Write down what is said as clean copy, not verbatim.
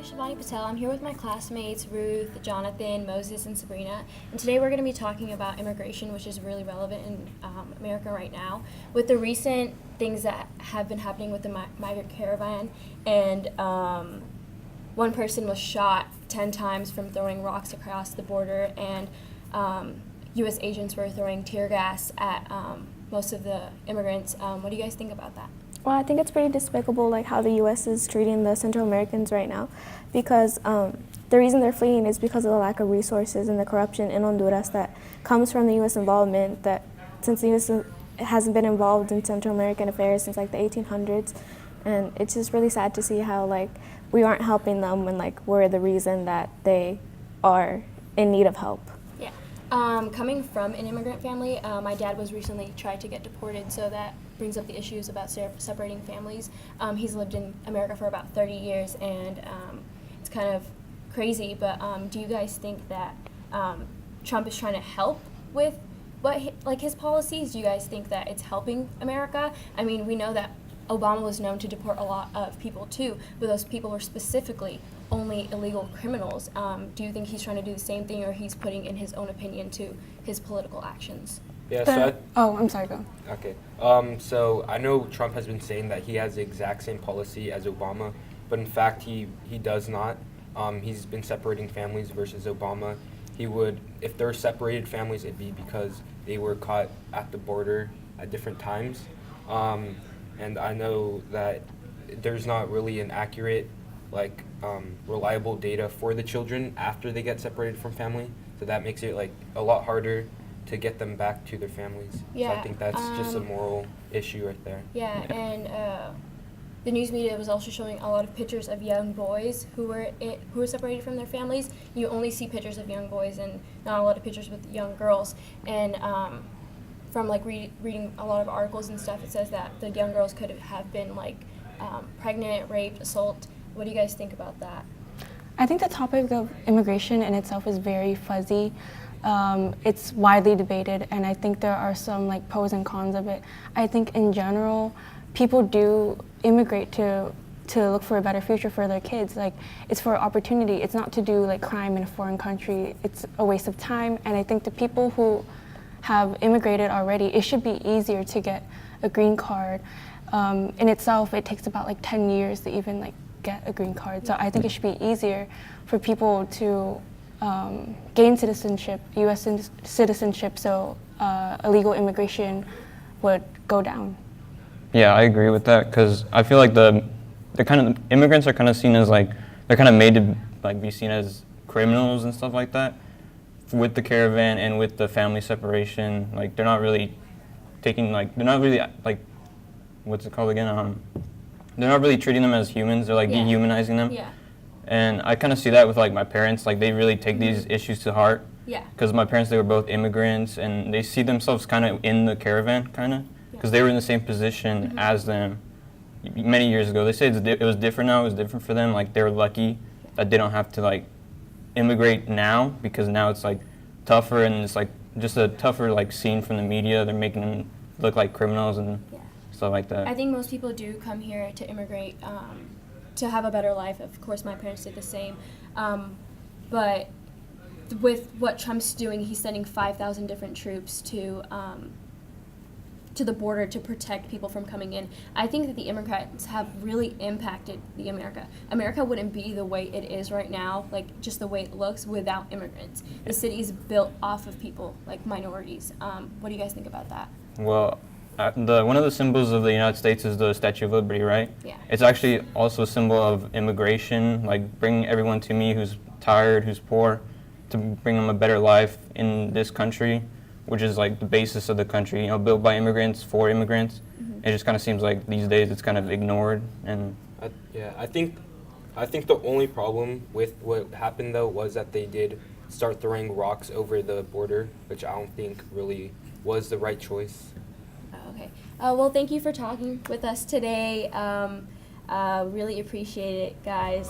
Shivani Patel. I'm here with my classmates Ruth, Jonathan, Moses, and Sabrina. And today we're going to be talking about immigration, which is really relevant in America right now. With the recent things that have been happening with the migrant caravan, and one person was shot 10 times from throwing rocks across the border, and U.S. agents were throwing tear gas at most of the immigrants. What do you guys think about that? Well, I think it's pretty despicable, like how the U.S. is treating the Central Americans right now, because the reason they're fleeing is because of the lack of resources and the corruption in Honduras that comes from the U.S. involvement. That since the U.S. hasn't been involved in Central American affairs since like the 1800s, and it's just really sad to see how like we aren't helping them when like we're the reason that they are in need of help. Yeah. Coming from an immigrant family, my dad was recently tried to get deported, so that brings up the issues about separating families. He's lived in America for about 30 years, and it's kind of crazy, but do you guys think that Trump is trying to help with his policies? Do you guys think that it's helping America? I mean, we know that Obama was known to deport a lot of people too, but those people were specifically only illegal criminals. Do you think he's trying to do the same thing, or he's putting in his own opinion to his political actions? Yeah, I'm sorry, go. Okay. So I know Trump has been saying that he has the exact same policy as Obama, but in fact he does not. He's been separating families versus Obama. He would, if they're separated families, it'd be because they were caught at the border at different times. And I know that there's not really an accurate, reliable data for the children after they get separated from family. So that makes it a lot harder to get them back to their families. Yeah, so I think that's just a moral issue right there. Yeah, and the news media was also showing a lot of pictures of young boys who were separated from their families. You only see pictures of young boys and not a lot of pictures with young girls. And from reading a lot of articles and stuff, it says that the young girls could have been pregnant, raped, assault. What do you guys think about that? I think the topic of immigration in itself is very fuzzy. It's widely debated, and I think there are some pros and cons of it. I think in general, people do immigrate to look for a better future for their kids. It's for opportunity. It's not to do crime in a foreign country. It's a waste of time, and I think the people who have immigrated already, it should be easier to get a green card. In itself, it takes about 10 years to even get a green card. So I think it should be easier for people to gain citizenship, U.S. citizenship, so illegal immigration would go down. Yeah, I agree with that, because I feel like the kind of immigrants are kind of seen as they're kind of made to be seen as criminals and stuff like that. With the caravan and with the family separation, they're not really taking they're not really what's it called again? They're not really treating them as humans. They're dehumanizing them. Yeah. And I kind of see that with my parents. They really take these issues to heart. Yeah. Because my parents, they were both immigrants, and they see themselves kind of in the caravan, kind of, because they were in the same position as them many years ago. They say it was different now. It was different for them. They were lucky that they don't have to immigrate now, because now it's tougher, and it's just a tougher scene from the media. They're making them look like criminals and stuff like that. I think most people do come here to immigrate to have a better life. Of course, my parents did the same. But with what Trump's doing, he's sending 5,000 different troops to the border to protect people from coming in. I think that the immigrants have really impacted the America. America wouldn't be the way it is right now, just the way it looks, without immigrants. The city is built off of people, minorities. What do you guys think about that? Well, one of the symbols of the United States is the Statue of Liberty, right? Yeah. It's actually also a symbol of immigration, bringing everyone to me who's tired, who's poor, to bring them a better life in this country, which is the basis of the country, built by immigrants, for immigrants. It just kind of seems these days it's kind of ignored. And I think the only problem with what happened though was that they did start throwing rocks over the border, which I don't think really was the right choice. Okay. Well, thank you for talking with us today. Really appreciate it, guys.